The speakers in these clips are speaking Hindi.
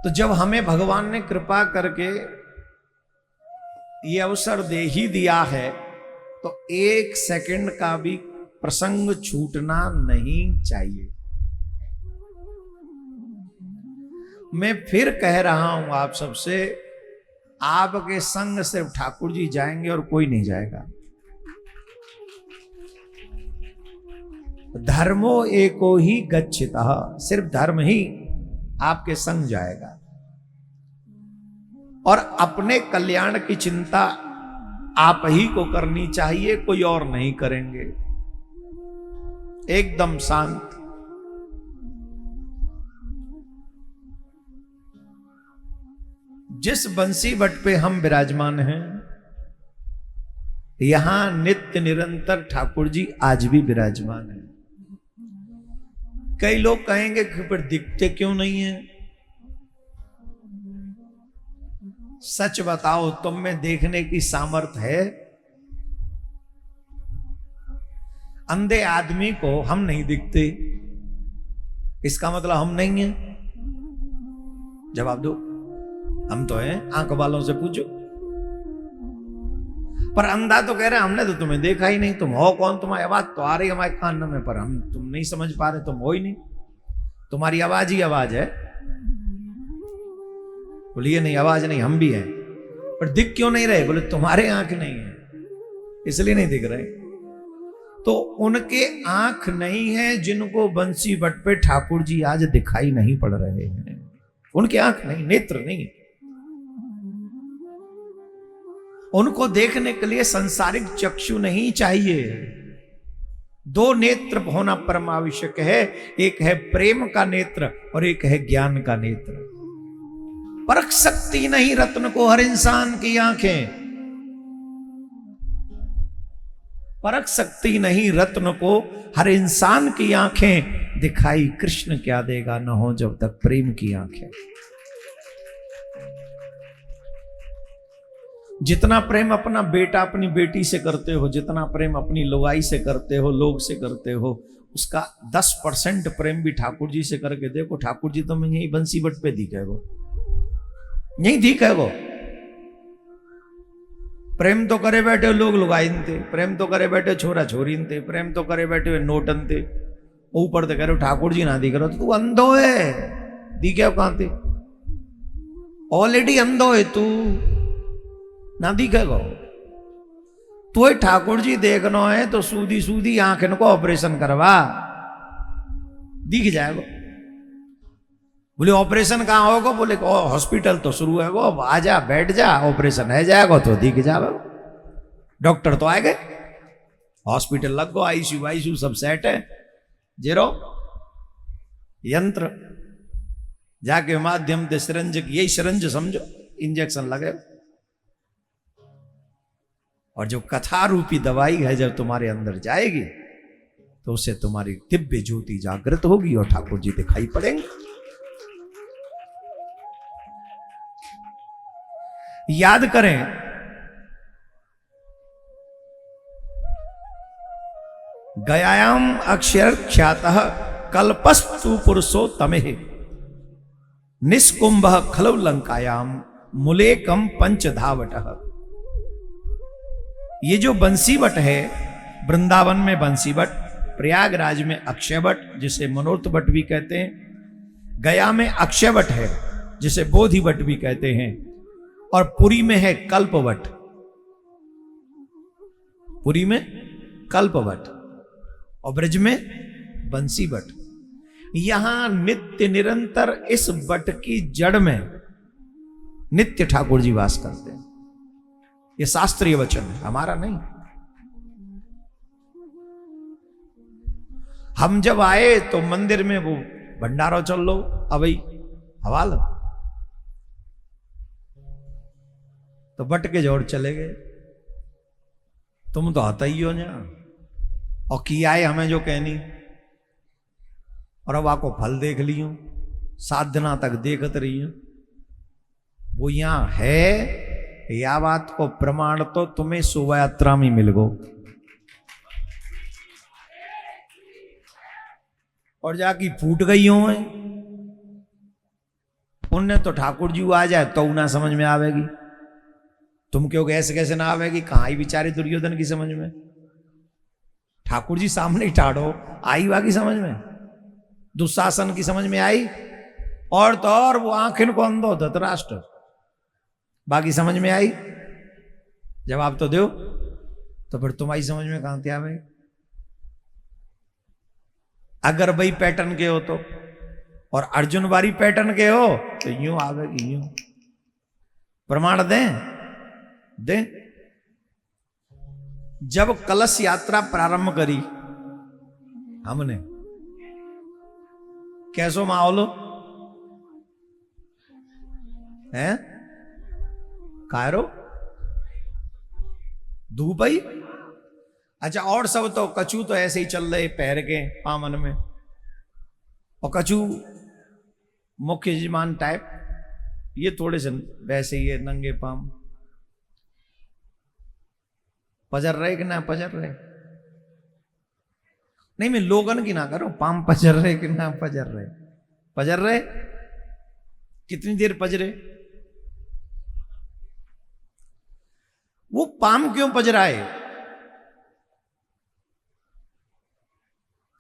तो जब हमें भगवान ने कृपा करके ये अवसर दे ही दिया है तो एक सेकंड का भी प्रसंग छूटना नहीं चाहिए। मैं फिर कह रहा हूं आप सबसे, आपके संग सिर्फ ठाकुर जी जाएंगे और कोई नहीं जाएगा। धर्मो एको ही गच्छितः, सिर्फ धर्म ही आपके संग जाएगा। और अपने कल्याण की चिंता आप ही को करनी चाहिए, कोई और नहीं करेंगे। एकदम शांत। जिस बंसी बट पे हम विराजमान हैं, यहां नित्य निरंतर ठाकुर जी आज भी विराजमान हैं। कई लोग कहेंगे कि फिर दिखते क्यों नहीं है? सच बताओ, तुम में देखने की सामर्थ है? अंधे आदमी को हम नहीं दिखते, इसका मतलब हम नहीं हैं? जवाब दो। हम तो हैं, आंख वालों से पूछो। पर अंधा तो कह रहे हैं हमने तो तुम्हें देखा ही नहीं, तुम हो कौन? तुम्हारी आवाज तो आ रही हमारे कान में, पर हम तुम नहीं समझ पा रहे, तुम हो ही नहीं, तुम्हारी आवाज ही आवाज है। बोलिए नहीं, आवाज नहीं, हम भी हैं। पर दिख क्यों नहीं रहे? बोले तुम्हारे आंख नहीं है, इसलिए नहीं दिख रहे। तो उनके आंख नहीं है जिनको बंसी बट पे ठाकुर जी आज दिखाई नहीं पड़ रहे हैं। उनके आंख नहीं, नेत्र नहीं। उनको देखने के लिए संसारिक चक्षु नहीं चाहिए। दो नेत्र होना परम आवश्यक है। एक है प्रेम का नेत्र और एक है ज्ञान का नेत्र। परख सकती नहीं रत्न को हर इंसान की आंखें, परख सकती नहीं रत्न को हर इंसान की आंखें। दिखाई कृष्ण क्या देगा न हो जब तक प्रेम की आंखें। जितना प्रेम अपना बेटा अपनी बेटी से करते हो, जितना प्रेम अपनी लोगाई से करते हो, लोग से करते हो, उसका 10% प्रेम भी ठाकुर जी से करके देखो। ठाकुर जी तुम्हें यही बंसी बट पे दिखे वो, यही दिखे वो। प्रेम तो करे बैठे लोग लुगाइन थे, प्रेम तो करे बैठे छोरा छोरीन थे, प्रेम तो करे बैठे नोटन थे। ऊपर तो कह रहे ठाकुर जी ना दिख रहा, तो तू अंधो है, दिखे कहां थे? ऑलरेडी अंधो है तू, ना दिखेगा। तो ठाकुर जी देखना है तो सूदी सूदी आंख को ऑपरेशन करवा, दिख जाएगा। बोले ऑपरेशन कहां होगा? बोले हॉस्पिटल तो शुरू है, वो आजा बैठ जा, ऑपरेशन है जाएगा तो दिख जाएगा। डॉक्टर तो आए गए, हॉस्पिटल लग गो, आईसीयू सब सेट है। जेरो यंत्र जाके माध्यम से सिरंज, यही सिरंज समझो, इंजेक्शन लगे। और जो कथा रूपी दवाई है जब तुम्हारे अंदर जाएगी तो उससे तुम्हारी दिव्य ज्योति जागृत होगी और ठाकुर जी दिखाई पड़ेंगे। याद करें, गयायाम अक्षर ख्यातः कल्पस्तु पुरुषोत्तमेः निष्कुंभः खलु लंकायाम मुलेकम पंचधावटः। ये जो बंसी बट है, वृंदावन में बंसी बट, प्रयागराज में अक्षय बट जिसे मनोरथ बट भी कहते हैं, गया में अक्षय बट है जिसे बोधि बट भी कहते हैं, और पुरी में है कल्प बट। पुरी में कल्प बट और ब्रज में बंसी बट। यहां नित्य निरंतर इस बट की जड़ में नित्य ठाकुर जी वास करते हैं। ये शास्त्रीय वचन है, हमारा नहीं। हम जब आए तो मंदिर में वो भंडारा चल लो, अबई हवाला, तो बट के जोड़ चले गए। तुम तो आता ही हो ना, और किया है हमें जो कहनी, और अब आपको फल देख लियो, 7 दिना तक देखत रही हो। वो यहां है, या बात को प्रमाण तो तुम्हें शोभा यात्रा में मिल गो, और जाकी फूट गई हो। उनने तो ठाकुर जी आ जाए तो ना समझ में आवेगी, तुम क्यों कैसे कैसे ना आवेगी, कहाँ ही बेचारे दुर्योधन की समझ में। ठाकुर जी सामने ही ठाड़ो, आई बाकी समझ में, दुशासन की समझ में आई, और तो और वो आंखें को अंधो धृतराष्ट्र, बाकी समझ में आई। जवाब तो दो, तो फिर तुम्हारी समझ में कहां से आवे। अगर वही पैटर्न के हो तो, और अर्जुन वारी पैटर्न के हो तो यूं आवेगी, यूं। प्रमाण दें दें। जब कलश यात्रा प्रारंभ करी हमने, कैसो माहौल है, कायरो धूप आई। अच्छा, और सब तो कछू तो ऐसे ही चल रहे पैर के पामन में, और कछू मुख्य यजमान टाइप, ये थोड़े से वैसे ही है नंगे पाम। पजर रहे कि ना पजर रहे, नहीं मैं लोगन की ना करो, पाम पजर रहे कि ना पजर रहे, पजर रहे। कितनी देर पजरे, वो पाम क्यों पजराए,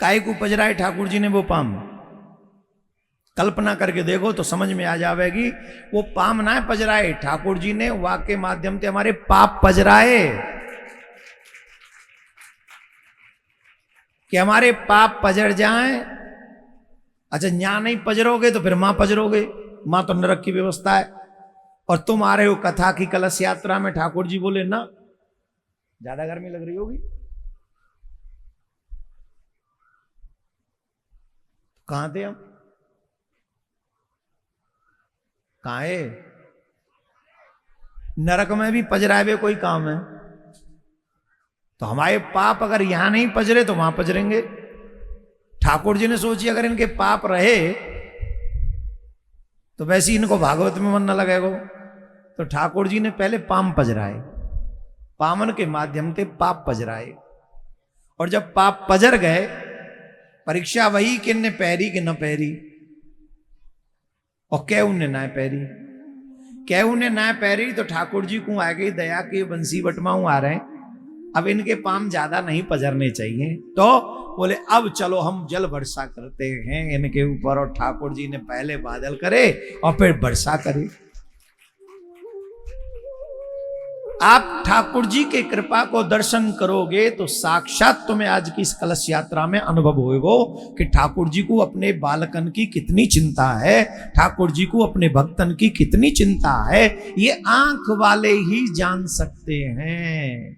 काय को पजराए ठाकुर जी ने वो पाम, कल्पना करके देखो तो समझ में आ जाएगी। वो पाम ना पजराए, ठाकुर जी ने वाक के माध्यम से हमारे पाप पजराए, कि हमारे पाप पजर जाएं। अच्छा, यहां नहीं पजरोगे तो फिर मां पजरोगे, मां तो नरक की व्यवस्था है। और तुम आ रहे हो कथा की कलश यात्रा में, ठाकुर जी बोले ना ज्यादा गर्मी लग रही होगी, कहां थे हम, कहां है। नरक में भी पजरावे कोई काम है, तो हमारे पाप अगर यहां नहीं पजरे तो वहां पजरेंगे। ठाकुर जी ने सोची अगर इनके पाप रहे तो वैसे ही इनको भागवत में मन न लगेगा, तो ठाकुर जी ने पहले पाम पजराए, पामन के माध्यम से पाप पजराए। और जब पाप पजर गए, परीक्षा वही कि ने पैरी कि न पैरी, और कैऊ ने ना पैरी, कैऊ ने ना पैरी, तो ठाकुर जी को आ गई दया के बंसी बटमाऊ आ रहे हैं, अब इनके पाम ज्यादा नहीं पजरने चाहिए, तो बोले अब चलो हम जल वर्षा करते हैं इनके ऊपर। और ठाकुर जी ने पहले बादल करे और फिर वर्षा करे। आप ठाकुर जी के कृपा को दर्शन करोगे तो साक्षात तुम्हें आज की इस कलश यात्रा में अनुभव होगा कि ठाकुर जी को अपने बालकन की कितनी चिंता है, ठाकुर जी को अपने भक्तन की कितनी चिंता है, ये आंख वाले ही जान सकते हैं,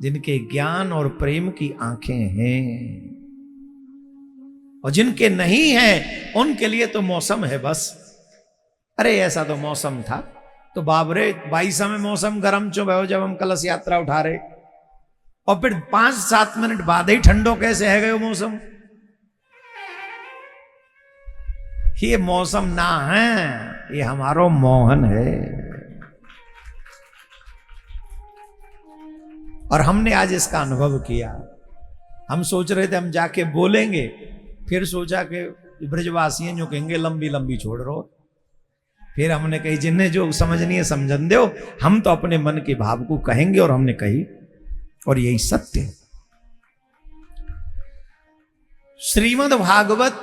जिनके ज्ञान और प्रेम की आंखें हैं। और जिनके नहीं हैं उनके लिए तो मौसम है बस। अरे ऐसा तो मौसम था तो बाबरे 22 में मौसम गर्म चो भयो जब हम कलश यात्रा उठा रहे, और फिर 5-7 मिनट बाद ही ठंडो कैसे है गयो मौसम। ये मौसम ना है, ये हमारो मोहन है। और हमने आज इसका अनुभव किया। हम सोच रहे थे हम जाके बोलेंगे, फिर सोचा कि ब्रजवासी जो कहेंगे लंबी लंबी छोड़ रहो, फिर हमने कही जिन्हें जो समझनी है समझन दो, हम तो अपने मन के भाव को कहेंगे, और हमने कही, और यही सत्य है। श्रीमद् भागवत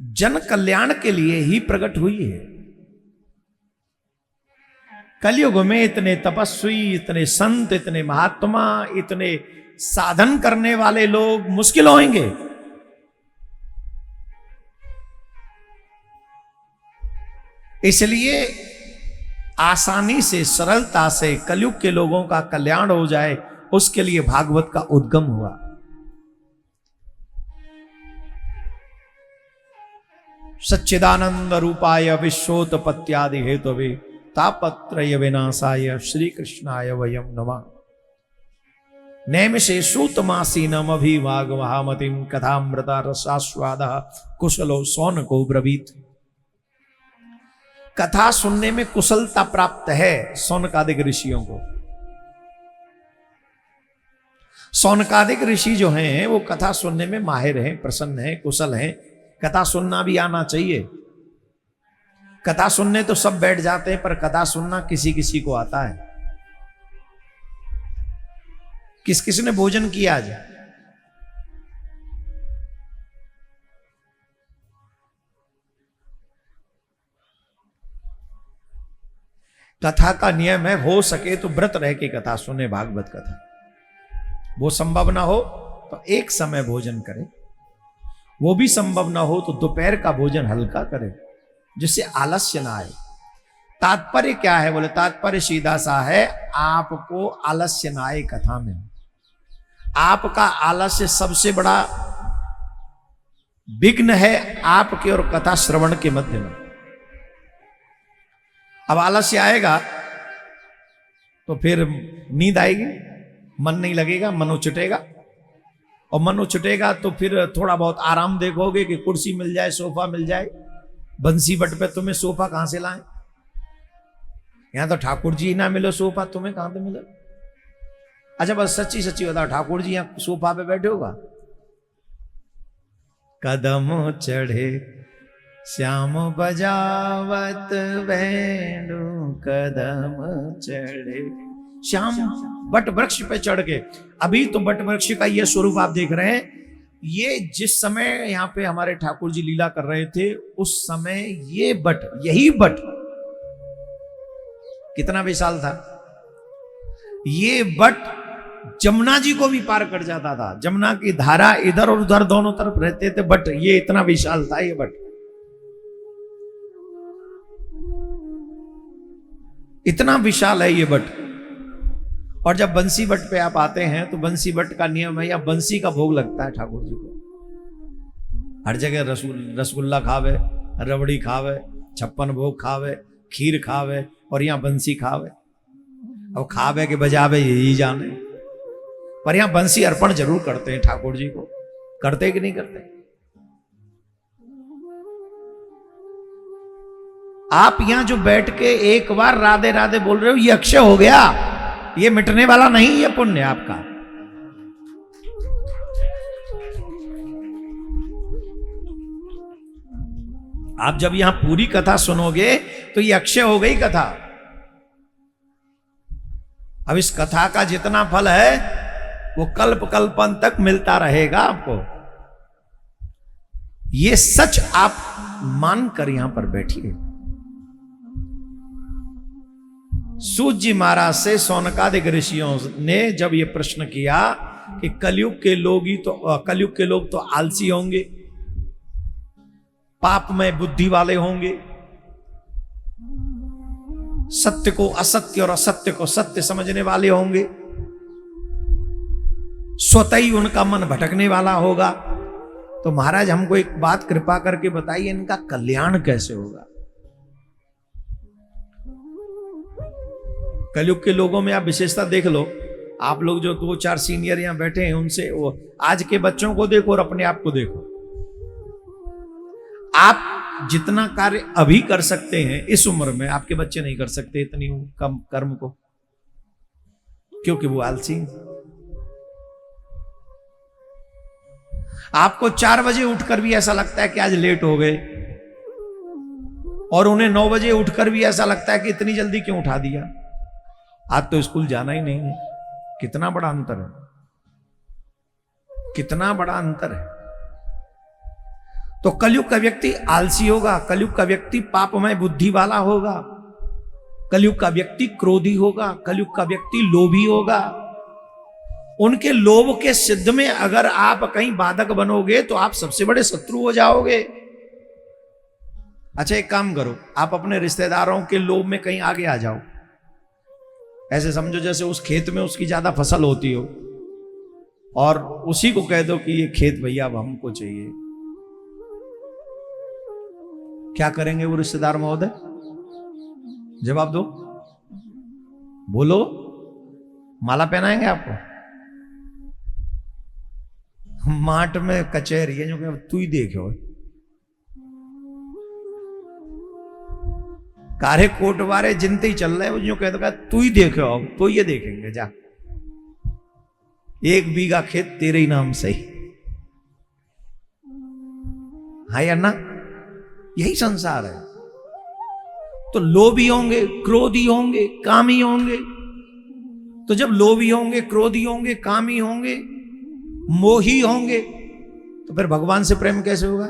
जन कल्याण के लिए ही प्रकट हुई है। कलयुग में इतने तपस्वी, इतने संत, इतने महात्मा, इतने साधन करने वाले लोग मुश्किल होंगे। इसलिए आसानी से, सरलता से कलयुग के लोगों का कल्याण हो जाए, उसके लिए भागवत का उद्गम हुआ। सच्चिदानंद रूपाय विश्वोत्पत्त्यादि हेतवे तापत्रय विनाशाय श्री कृष्णाय वयम नमः। नैमिषे सूतमासीनम अभिवाग महामतिम कथामृता रसास्वाद कुशलो सौनको ब्रवीत। कथा सुनने में कुशलता प्राप्त है सौनकादिक ऋषियों को। सौनकादिक ऋषि जो हैं वो कथा सुनने में माहिर हैं, प्रसन्न हैं, कुशल हैं। कथा सुनना भी आना चाहिए, कथा सुनने तो सब बैठ जाते हैं, पर कथा सुनना किसी किसी को आता है। किस किस ने भोजन किया आज? कथा का नियम है, हो सके तो व्रत रह के कथा सुने, भागवत कथा। वो संभव ना हो तो एक समय भोजन करे, वो भी संभव ना हो तो दोपहर का भोजन हल्का करे, जिससे आलस्य ना आए। तात्पर्य क्या है? बोले तात्पर्य सीधा सा है, आपको आलस्य ना आए कथा में। आपका आलस्य सबसे बड़ा विघ्न है आपके और कथा श्रवण के मध्य में। अब आलस्य आएगा तो फिर नींद आएगी, मन नहीं लगेगा, मन उचटेगा, और मन उचटेगा तो फिर थोड़ा बहुत आराम देखोगे कि कुर्सी मिल जाए, सोफा मिल जाए। बंसी बट पे तुम्हें सोफा कहां से लाए? यहां तो ठाकुर जी ना मिलो सोफा, तुम्हें कहां पे मिले? अच्छा बस सच्ची सच्ची बताओ, ठाकुर जी यहां सोफा पे बैठे होगा? कदम चढ़े श्याम बजावत वेणु, कदम चढ़े श्याम बट वृक्ष पे चढ़ के। अभी तो बट वृक्ष का ये स्वरूप आप देख रहे हैं। ये जिस समय यहाँ पे हमारे ठाकुर जी लीला कर रहे थे, उस समय ये बट, यही बट कितना विशाल था। ये बट जमुना जी को भी पार कर जाता था। जमुना की धारा इधर और उधर दोनों तरफ रहते थे, बट ये इतना विशाल था ये बट, इतना विशाल है ये बट। और जब बंसी बट पे आप आते हैं तो बंसी बट का नियम है, या बंसी का भोग लगता है ठाकुर जी को। हर जगह रसगुल्ला खावे, रबड़ी खावे, 56 भोग खावे, खीर खावे, और यहाँ बंसी खावे। अब खावे के बजावे यही जाने, पर यहाँ बंसी अर्पण जरूर करते हैं ठाकुर जी को। करते कि नहीं करते? आप यहां जो बैठ के एक बार राधे राधे बोल रहे हो, ये अक्षय हो गया, ये मिटने वाला नहीं, ये पुण्य आपका। आप जब यहां पूरी कथा सुनोगे तो ये अक्षय हो गई कथा। अब इस कथा का जितना फल है वो कल्प कल्पन तक मिलता रहेगा आपको। ये सच आप मानकर यहां पर बैठिए। सूत जी महाराज से सौनकादिक ऋषियों ने जब ये प्रश्न किया कि कलयुग के लोग तो आलसी होंगे, पाप में बुद्धि वाले होंगे, सत्य को असत्य और असत्य को सत्य समझने वाले होंगे, स्वतः ही उनका मन भटकने वाला होगा, तो महाराज हमको एक बात कृपा करके बताइए, इनका कल्याण कैसे होगा? कलयुग के लोगों में आप विशेषता देख लो। आप लोग जो 2-4 सीनियर यहां बैठे हैं, उनसे वो आज के बच्चों को देखो और अपने आप को देखो। आप जितना कार्य अभी कर सकते हैं इस उम्र में, आपके बच्चे नहीं कर सकते इतनी कम कर्म को, क्योंकि वो आलसी। आपको 4 बजे उठकर भी ऐसा लगता है कि आज लेट हो गए, और उन्हें 9 बजे उठकर भी ऐसा लगता है कि इतनी जल्दी क्यों उठा दिया, आज तो स्कूल जाना ही नहीं है। कितना बड़ा अंतर है, कितना बड़ा अंतर है। तो कलयुग का व्यक्ति आलसी होगा, कलयुग का व्यक्ति पापमय बुद्धि वाला होगा, कलयुग का व्यक्ति क्रोधी होगा, कलयुग का व्यक्ति लोभी होगा। उनके लोभ के सिद्ध में अगर आप कहीं बाधक बनोगे तो आप सबसे बड़े शत्रु हो जाओगे। अच्छा एक काम करो, आप अपने रिश्तेदारों के लोभ में कहीं आगे आ जाओ। ऐसे समझो जैसे उस खेत में उसकी ज्यादा फसल होती हो, और उसी को कह दो कि ये खेत भैया अब हमको चाहिए। क्या करेंगे वो रिश्तेदार महोदय? जवाब दो, बोलो। माला पहनाएंगे आपको? माट में कचहरी है जो कि तू ही देखो, कारे कोट वारे जिनते ही चल रहे हैं, जो कहते तू ही देखो, तो ये देखेंगे जा, 1 बीघा खेत तेरे ही नाम से ही। हाँ या ना? यही संसार है। तो लोभी होंगे, क्रोधी होंगे, कामी होंगे। तो जब लोभी होंगे, क्रोधी होंगे, कामी होंगे, मोही होंगे, तो फिर भगवान से प्रेम कैसे होगा?